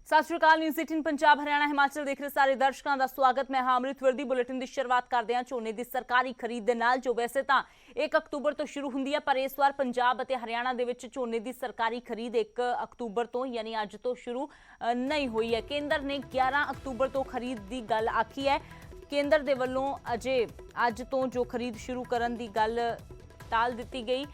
सत श्री अकाल। न्यूज़ 18 पंजाब हरियाणा हिमाचल देख रहे सारे दर्शकों का स्वागत। मैं अमृत वर्दी। बुलेटिन की शुरुआत करते हैं झोने की सरकारी खरीद दे नाल, जो वैसे तो 1 अक्तूबर तो शुरू होंदी है, पर इस बार पंजाब और हरियाणा दे विच झोने की सरकारी खरीद 1 अक्तूबर तो यानी अज तो शुरू नहीं हुई है। केंद्र ने 11 अक्तूबर तो खरीद की गल आखी है। केंद्र दे वल्लों अज तो जो खरीद शुरू करन दी गल टाल दी गई।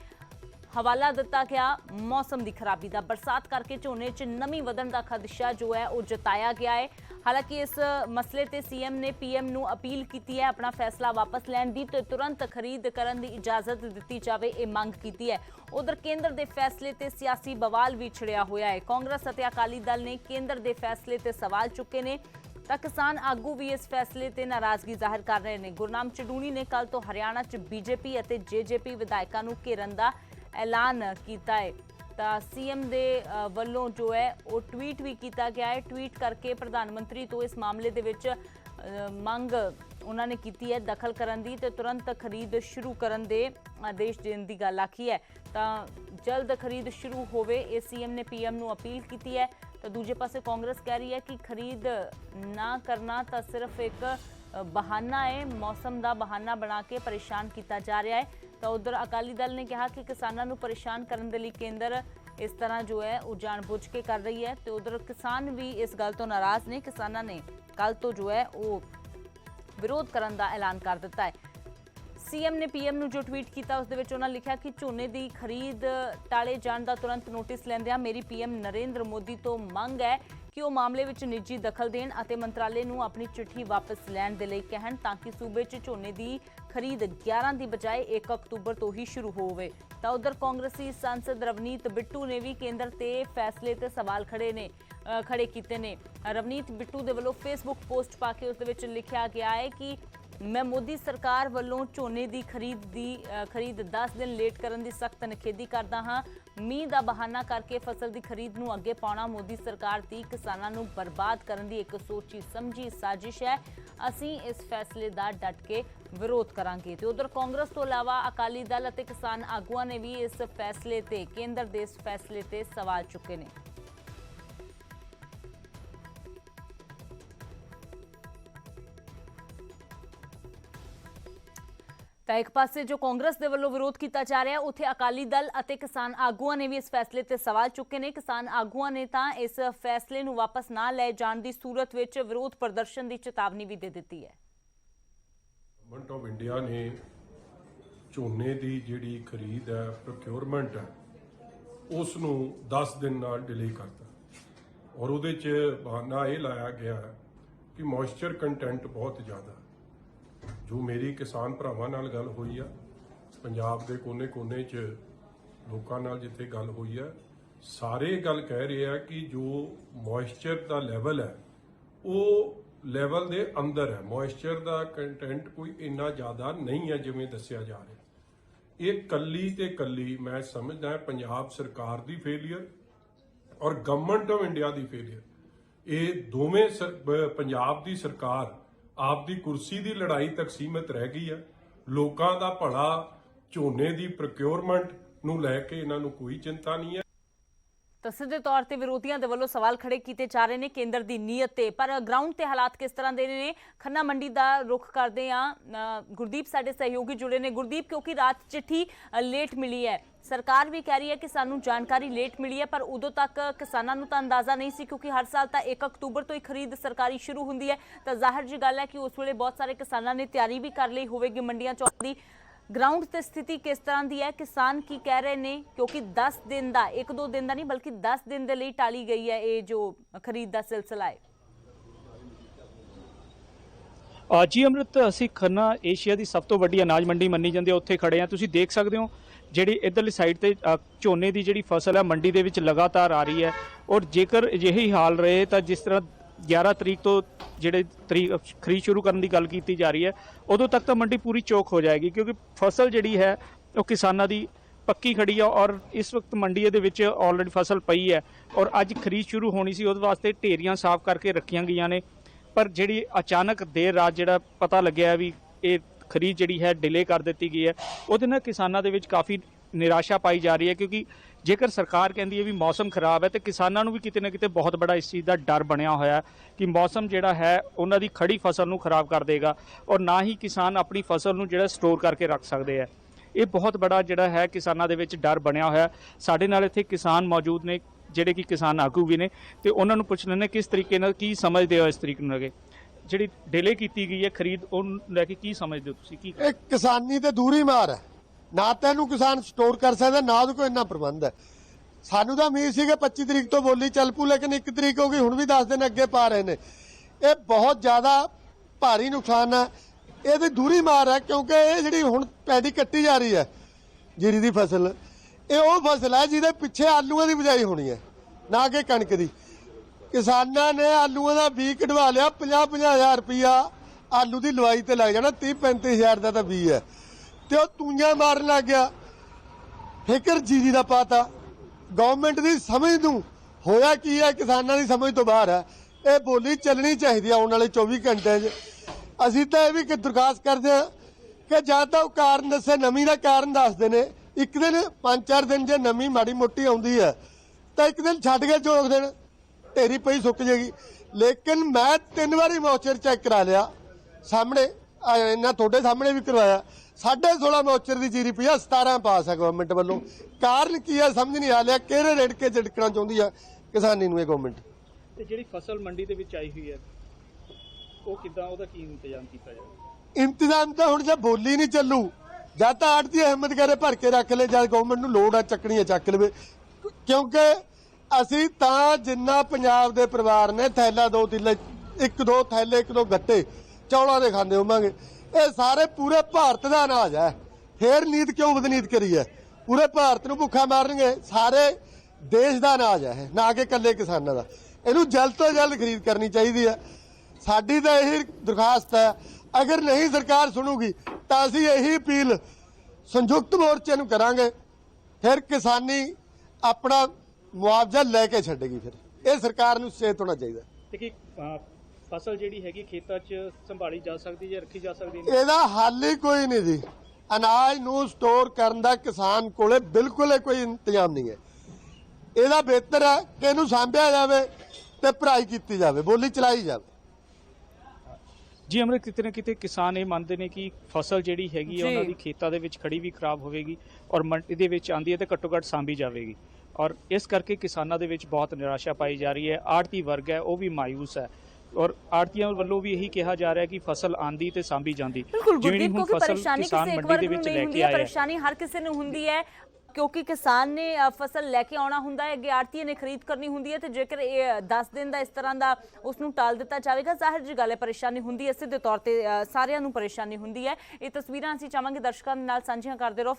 हवाला दिता गया मौसम की खराबी का। बरसात करके झोने च नमी वधन का खदशा जो है वो जताया गया है। हालांकि इस मसले ते सीएम ने पीएम नूं अपील की है अपना फैसला वापस लैण दी ते तुरंत खरीद करन दी इजाजत दी जाए, ये मंग की है। उधर केंद्र के फैसले ते सियासी बवाल भी छिड़िया होया है। कांग्रेस और अकाली दल ने केंद्र के फैसले ते सवाल चुके ने, तो किसान आगू भी इस फैसले ते नाराजगी जाहिर कर रहे हैं। गुरनाम चडूनी ने कल तो हरियाणा च बीजेपी और जेजेपी विधायकों नूं घेरन का ऐलान किया है। तो सीएम दे वल्लों जो है वो ट्वीट भी किया गया है। ट्वीट करके प्रधानमंत्री तो इस मामले दे विच मंग उन्होंने की है दखल करन दी ते तुरंत खरीद शुरू करन दे आदेश देने की गल आखी है। तो जल्द खरीद शुरू होवे, ये सीएम ने पीएम नूं अपील की है। तो दूजे पासे कांग्रेस कह रही है कि खरीद ना करना तो सिर्फ एक बहाना है, मौसम का बहाना बना के परेशान किया जा रहा है। तो उधर अकाली दल ने कहा कि किसानों को परेशान करने के लिए केंद्र इस तरह जो है वो जानबूझ के कर रही है। तो उधर किसान भी इस गल तो नाराज ने। किसानों ने कल तो जो है वो विरोध करने का ऐलान कर दिता है। सीएम ने पीएम नूं जो ट्वीट किया उस दे विच उन्होंने लिखा कि झोने की खरीद टाले जाने का तुरंत नोटिस लैंदियां मेरी पीएम नरेंद्र मोदी तो मंग है कि वो मामले में निजी दखल देन और मंत्रालय नूं अपनी चिट्ठी वापस लैण दे लई कहण, ताकि सूबे च झोने की खरीद 11 की बजाय 1 अक्तूबर तो ही शुरू होवे। तो उधर कांग्रेसी सांसद रवनीत बिट्टू ने भी केंद्र के फैसले ते सवाल खड़े किए ने। रवनीत बिट्टू दे वल्लों फेसबुक पोस्ट पा के उस दे विच लिखा गया है कि मैं मोदी सरकार वालों झोने की खरीद 10 दिन लेट करने की सख्त निखेधी करता हाँ। मीह का बहाना करके फसल की खरीद नूं अगे पाउणा मोदी सरकार की किसानों नूं बर्बाद करने की एक सोची समझी साजिश है। असीं इस फैसले का डट के विरोध करांगे। तो उधर कांग्रेस तो इलावा अकाली दल और किसान आगुआं ने भी इस फैसले ते केंद्र के इस फैसले ते सवाल चुके ने। तो एक पासे जो कांग्रेस के वल्लों विरोध किया जा रहा है, उत्थे अकाली दल और किसान आगुआं ने भी इस फैसले ते सवाल चुके ने। किसान आगुआं ने तो इस फैसले नूं वापस ना लै जाण दी सूरत विच विरोध प्रदर्शन की चेतावनी भी दे दी है। गवर्नमेंट ऑफ इंडिया ने झोने की जिहड़ी खरीद है प्रोक्योरमेंट है उस नूं 10 दिन नाल डिले करता और उहदे च बहाना ये लाया गया है कि मॉइस्चर कंटेंट बहुत ज़्यादा। जो मेरी किसान भरावां नाल गल हुई है, पंजाब के कोने कोने च लोकां नाल जिथे गल हुई है, सारे गल कह रहे हैं कि जो मॉइस्चर का लैवल है वो लैवल दे अंदर है। मॉइस्चर का कंटेंट कोई इन्ना ज़्यादा नहीं है जिवें दस्सिया जा रहा। ये कल्ली ते कल्ली मैं समझदा है पंजाब सरकार दी फेलियर और government of India the failure. ये दोवें पंजाब दी सरकार आपदी कुर्सी की लड़ाई तक सीमित रह गई है। लोगों का भला झोने की प्रोक्योरमेंट नूं लैके इन्हां नूं कोई चिंता नहीं है। तो सीधे तौर पर विरोधियों के वलों सवाल खड़े किए जा रहे हैं केंद्र की नीयत ते, पर ग्राउंड ते हालात किस तरह के ने। खन्ना मंडी का रुख करते हैं, गुरदीप साडे सहयोगी जुड़े ने। गुरदीप, क्योंकि रात चिट्ठी लेट मिली है, सरकार भी कह रही है कि सानू जानकारी लेट मिली है, पर उदों तक किसानों को तो अंदाजा नहीं सी, क्योंकि हर साल तो 1 अक्तूबर तो ही खरीद सरकारी शुरू होंदी है। तो जाहिर जी गल है कि उस वेले बहुत सारे किसानों ने तैयारी भी कर ली होगी मंडियां चौक दी। ग्राउंड ते स्थिति किस तरह की है, किसान की कह रहे हैं, क्योंकि 10 दिन का 1-2 दिन का नहीं बल्कि 10 दिन के लिए टाली गई है ये जो खरीद का सिलसिला है। जी अमृत, असी खन्ना एशिया की सब तो वड्डी अनाज मंडी मन्नी जाती है, उत्थे खड़े हैं। तुसीं देख सकते हो जी इधरली साइड ते झोने की जी फसल है मंडी दे विच लगातार आ रही है। और जेकर यही हाल रहे तो जिस तरह 11 तरीक तो ਜਿਹੜੇ खरीद शुरू करने की गल की जा रही है, उदों तक तो मंडी पूरी चौक हो जाएगी, क्योंकि फसल जी है वो किसानों की पक्की खड़ी है। और इस वक्त मंडी दे ऑलरेडी फसल पई है और अज खरीद शुरू होनी सी, उस वास्ते ढेरियां साफ करके रखियां गई ने। पर जी अचानक देर रात जो पता लग्या भी ये खरीद जी है डिले कर दी गई है, वो किसानों के काफ़ी निराशा पाई जा रही है, क्योंकि ਜੇਕਰ ਸਰਕਾਰ ਕਹਿੰਦੀ ਹੈ ਵੀ ਮੌਸਮ ਖਰਾਬ ਹੈ ਤੇ ਕਿਸਾਨਾਂ ਨੂੰ ਵੀ ਕਿਤੇ ਨਾ ਕਿਤੇ ਬਹੁਤ ਬੜਾ ਇਸ ਚੀਜ਼ ਦਾ ਡਰ ਬਣਿਆ ਹੋਇਆ ਹੈ ਕਿ ਮੌਸਮ ਜਿਹੜਾ ਹੈ ਉਹਨਾਂ ਦੀ ਖੜੀ ਫਸਲ ਨੂੰ ਖਰਾਬ ਕਰ ਦੇਗਾ ਔਰ ਨਾ ਹੀ ਕਿਸਾਨ ਆਪਣੀ ਫਸਲ ਨੂੰ ਜਿਹੜਾ ਸਟੋਰ ਕਰਕੇ ਰੱਖ ਸਕਦੇ ਆ। ਇਹ ਬਹੁਤ ਬੜਾ ਜਿਹੜਾ ਹੈ ਕਿਸਾਨਾਂ ਦੇ ਵਿੱਚ ਡਰ ਬਣਿਆ ਹੋਇਆ। ਸਾਡੇ ਨਾਲ ਇੱਥੇ ਕਿਸਾਨ ਮੌਜੂਦ ਨੇ ਜਿਹੜੇ ਕਿ ਕਿਸਾਨ ਆਗੂ ਵੀ ਨੇ ਤੇ ਉਹਨਾਂ ਨੂੰ ਪੁੱਛ ਲੈਂਦੇ ਕਿਸ ਤਰੀਕੇ ਨਾਲ ਕੀ ਸਮਝਦੇ ਹੋ ਇਸ ਤਰੀਕੇ ਨੂੰ ਲੱਗੇ ਜਿਹੜੀ ਡਿਲੇ ਕੀਤੀ ਗਈ ਹੈ ਖਰੀਦ ਉਹਨੂੰ ਲੈ ਕੇ ਕੀ ਸਮਝਦੇ ਹੋ ਤੁਸੀਂ? ਕੀ ਇਹ ਕਿਸਾਨੀ ਤੇ ਦੂਰੀ ਮਾਰ ਹੈ, ਨਾ ਤਾਂ ਇਹਨੂੰ ਕਿਸਾਨ ਸਟੋਰ ਕਰ ਸਕਦਾ ਨਾ ਉਹਦੇ ਕੋਲ ਇੰਨਾ ਪ੍ਰਬੰਧ ਹੈ। ਸਾਨੂੰ ਤਾਂ ਉਮੀਦ ਸੀ ਕਿ 25 ਤਰੀਕ ਤੋਂ ਬੋਲੀ ਚੱਲ ਪੂ, ਲੇਕਿਨ 1 ਤਰੀਕ ਹੋ ਗਈ, ਹੁਣ ਵੀ 10 ਦਿਨ ਅੱਗੇ ਪਾ ਰਹੇ ਨੇ। ਇਹ ਬਹੁਤ ਜ਼ਿਆਦਾ ਭਾਰੀ ਨੁਕਸਾਨ ਹੈ, ਇਹਦੀ ਦੂਰੀ ਮਾਰ ਹੈ, ਕਿਉਂਕਿ ਇਹ ਜਿਹੜੀ ਹੁਣ ਪੈਡੀ ਕੱਟੀ ਜਾ ਰਹੀ ਹੈ ਜੀਰੀ ਦੀ ਫਸਲ, ਇਹ ਉਹ ਫਸਲ ਹੈ ਜਿਹਦੇ ਪਿੱਛੇ ਆਲੂਆਂ ਦੀ ਬਿਜਾਈ ਹੋਣੀ ਹੈ, ਨਾ ਕਿ ਕਣਕ ਦੀ। ਕਿਸਾਨਾਂ ਨੇ ਆਲੂਆਂ ਦਾ ਬੀਜ ਕਢਵਾ ਲਿਆ, 50-50 ਹਜ਼ਾਰ ਰੁਪਇਆ ਆਲੂ ਦੀ ਲਵਾਈ ਤੇ ਲੱਗ ਜਾਣਾ, 30-35 ਹਜ਼ਾਰ ਦਾ ਤਾਂ ਬੀਜ ਹੈ, ਤੇ ਉਹ ਤੂਈਆਂ ਮਾਰਨ ਲੱਗ ਗਿਆ। ਫਿਕਰ ਜੀਰੀ ਦਾ ਪਾਤਾ। ਗਵਰਨਮੈਂਟ ਦੀ ਸਮਝ ਨੂੰ ਹੋਇਆ ਕੀ ਹੈ, ਕਿਸਾਨਾਂ ਦੀ ਸਮਝ ਤੋਂ ਬਾਹਰ ਹੈ। ਇਹ ਬੋਲੀ ਚੱਲਣੀ ਚਾਹੀਦੀ ਹੈ ਆਉਣ ਵਾਲੇ 24 ਘੰਟਿਆਂ 'ਚ। ਅਸੀਂ ਤਾਂ ਇਹ ਵੀ ਕਿ ਦਰਖਾਸਤ ਕਰਦੇ ਹਾਂ ਕਿ ਜਾਂ ਤਾਂ ਉਹ ਕਾਰਨ ਦੱਸੇ, ਨਮੀ ਦਾ ਕਾਰਨ ਦੱਸਦੇ ਨੇ। ਇੱਕ ਦਿਨ 5-4 ਦਿਨ ਜੇ ਨਮੀ ਮਾੜੀ ਮੋਟੀ ਆਉਂਦੀ ਹੈ ਤਾਂ ਇੱਕ ਦਿਨ ਛੱਡ ਕੇ ਝੋਕ ਦੇਣ, ਢੇਰੀ ਪਈ ਸੁੱਕ ਜਾਏਗੀ। ਲੇਕਿਨ ਮੈਂ 3 ਵਾਰੀ ਮੌਚਰ ਚੈੱਕ ਕਰਾ ਲਿਆ, ਸਾਹਮਣੇ ਇਹਨਾਂ ਤੁਹਾਡੇ ਸਾਹਮਣੇ ਵੀ ਕਰਵਾਇਆ, 16.5 ਮੌਚਰ ਦੀ ਜੀਰੀ ਪਈ ਆ, 17 ਪਾਸ ਹੈ ਗਵਰਨਮੈਂਟ ਵੱਲੋਂ। ਕਾਰਨ ਕੀ ਹੈ ਸਮਝ ਨਹੀਂ ਆ ਰਿਹਾ, ਕਿਹੜੇ ਰੇੜ ਕੇ ਝਟਕਣਾ ਚਾਹੁੰਦੀ ਆ ਕਿਸਾਨੀ ਨੂੰ ਇਹ ਗਵਰਨਮੈਂਟ। ਤੇ ਜਿਹੜੀ ਫਸਲ ਮੰਡੀ ਦੇ ਵਿੱਚ ਆਈ ਹੋਈ ਹੈ ਉਹ ਕਿੱਦਾਂ, ਉਹਦਾ ਕੀ ਇੰਤਜ਼ਾਮ ਕੀਤਾ ਜਾਵੇ? ਇੰਤਜ਼ਾਮ ਤਾਂ ਹੁਣ ਜੇ ਬੋਲੀ ਨਹੀਂ ਚੱਲੂ, ਜਦ ਤਾਂ ਆੜਤੀ ਅਹਿਮਦ ਕਰੇ ਭਰ ਕੇ ਰੱਖ ਲੈ, ਜਦ ਗਵਰਨਮੈਂਟ ਨੂੰ ਲੋੜ ਆ ਚੱਕਣੀ ਹੈ ਚੱਕ ਲਵੇ। ਕਿਉਂਕਿ ਅਸੀਂ ਤਾਂ ਜਿੰਨਾ ਪੰਜਾਬ ਦੇ ਪਰਿਵਾਰ ਨੇ ਥੈਲਾ 2 ਥੈਲੇ 1-2 ਥੈਲੇ 1-2 ਗੱਟੇ ਚੌਲਾਂ ਦੇ ਖਾਂਦੇ ਹੋਵਾਂਗੇ, ਇਹ ਸਾਰੇ ਪੂਰੇ ਭਾਰਤ ਦਾ ਅਨਾਜ ਹੈ। ਫੇਰ ਨੀਤ ਕਿਉਂ ਬਦਨੀਤ ਕਰੀ ਹੈ? ਪੂਰੇ ਭਾਰਤ ਨੂੰ ਭੁੱਖਾ ਮਾਰਨਗੇ, ਸਾਰੇ ਦੇਸ਼ ਦਾ ਅਨਾਜ ਹੈ, ਨਾ ਕਿ ਇਕੱਲੇ ਕਿਸਾਨਾਂ ਦਾ। ਇਹਨੂੰ ਜਲਦ ਤੋਂ ਜਲਦ ਖਰੀਦ ਕਰਨੀ ਚਾਹੀਦੀ ਹੈ। ਸਾਡੀ ਤਾਂ ਇਹੀ ਦਰਖਾਸਤ ਹੈ। ਅਗਰ ਨਹੀਂ ਸਰਕਾਰ ਸੁਣੂਗੀ ਤਾਂ ਅਸੀਂ ਇਹੀ ਅਪੀਲ ਸੰਯੁਕਤ ਮੋਰਚੇ ਨੂੰ ਕਰਾਂਗੇ, ਫਿਰ ਕਿਸਾਨੀ ਆਪਣਾ ਮੁਆਵਜ਼ਾ ਲੈ ਕੇ ਛੱਡੇਗੀ। ਫਿਰ ਇਹ ਸਰਕਾਰ ਨੂੰ ਸੁਚੇਤ ਹੋਣਾ ਚਾਹੀਦਾ ਤੇ ਕਿ ਫਸਲ ਜਿਹੜੀ ਹੈਗੀ ਖੇਤਾਂ 'ਚ ਸੰਭਾਲੀ ਜਾ ਸਕਦੀ ਜਾਂ ਰੱਖੀ ਜਾ ਸਕਦੀ ਹੈ? ਇਹਦਾ ਹੱਲ ਹੀ ਕੋਈ ਨਹੀਂ ਜੀ। ਅਨਾਜ ਨੂੰ ਸਟੋਰ ਕਰਨ ਦਾ ਕਿਸਾਨ ਕੋਲੇ ਬਿਲਕੁਲ ਹੀ ਕੋਈ ਇੰਤਜ਼ਾਮ ਨਹੀਂ ਹੈ। ਇਹਦਾ ਬਿਹਤਰ ਹੈ ਕਿ ਇਹਨੂੰ ਸਾਂਭਿਆ ਜਾਵੇ ਤੇ ਭਰਾਈ ਕੀਤੀ ਜਾਵੇ, ਬੋਲੀ ਚਲਾਈ ਜਾਵੇ। ਜੀ ਅਮਰਿਤ, ਕਿਤੇ ਨਾ ਕਿਤੇ ਕਿਸਾਨ ਇਹ ਮੰਨਦੇ ਨੇ ਕਿ ਫਸਲ ਜਿਹੜੀ ਹੈਗੀ ਹੈ ਉਹਨਾਂ ਦੀ ਖੇਤਾਂ ਦੇ ਵਿੱਚ ਖੜੀ ਵੀ ਖਰਾਬ ਹੋਵੇਗੀ ਔਰ ਮੰਡੀ ਦੇ ਵਿੱਚ ਆਂਦੀ ਹੈ ਤੇ ਘੱਟੋ ਘੱਟ ਸਾਂਭੀ ਜਾਵੇਗੀ, ਔਰ ਇਸ ਕਰਕੇ ਕਿਸਾਨਾਂ ਦੇ ਵਿੱਚ ਬਹੁਤ ਨਿਰਾਸ਼ਾ ਪਾਈ ਜਾ ਰਹੀ ਹੈ। ਆੜਤੀ ਵਰਗ ਹੈ ਉਹ ਵੀ ਮਾਯੂਸ ਹੈ ਔਰ ਆੜਤੀਆਂ ਵੱਲੋਂ ਵੀ ਇਹੀ ਕਿਹਾ ਜਾ ਰਿਹਾ ਕਿ ਫਸਲ ਆਂਦੀ ਤੇ ਸਾਂਭੀ ਜਾਂਦੀ। ਬਿਲਕੁਲ ਗੁਰਦੀਪ, ਕਿਉਂਕਿ ਪਰੇਸ਼ਾਨੀ ਕਿਸੇ ਇੱਕ ਵਰਗ ਨੂੰ ਨਹੀਂ ਹੁੰਦੀ ਹੈ, ਪਰੇਸ਼ਾਨੀ ਹਰ ਕਿਸੇ ਨੂੰ ਹੁੰਦੀ ਹੈ, ਕਿਉਂਕਿ ਕਿਸਾਨ ਨੇ ਫਸਲ ਲੈ ਕੇ ਆਉਣਾ ਹੁੰਦਾ ਹੈ, ਅੱਗੇ ਆੜਤੀਏ ਨੇ ਖਰੀਦ ਕਰਨੀ ਹੁੰਦੀ ਹੈ, ਤੇ ਜੇਕਰ ਇਹ 10 ਦਿਨ ਦਾ ਇਸ ਤਰ੍ਹਾਂ ਦਾ ਉਸ ਨੂੰ ਟਾਲ ਦਿੱਤਾ ਜਾਵੇਗਾ, ਜ਼ਾਹਿਰ ਜੀ ਗੱਲ ਹੈ ਪਰੇਸ਼ਾਨੀ ਹੁੰਦੀ ਹੈ, ਸਿੱਧੇ ਤੌਰ ਤੇ ਸਾਰਿਆਂ ਨੂੰ ਪਰੇਸ਼ਾਨੀ ਹੁੰਦੀ ਹੈ। ਇਹ ਤਸਵੀਰਾਂ ਅਸੀਂ ਚਾਹਾਂਗੇ ਦਰਸ਼ਕਾਂ ਦੇ ਨਾਲ ਸਾਂਝੀਆਂ ਕਰਦੇ ਰਹੋ।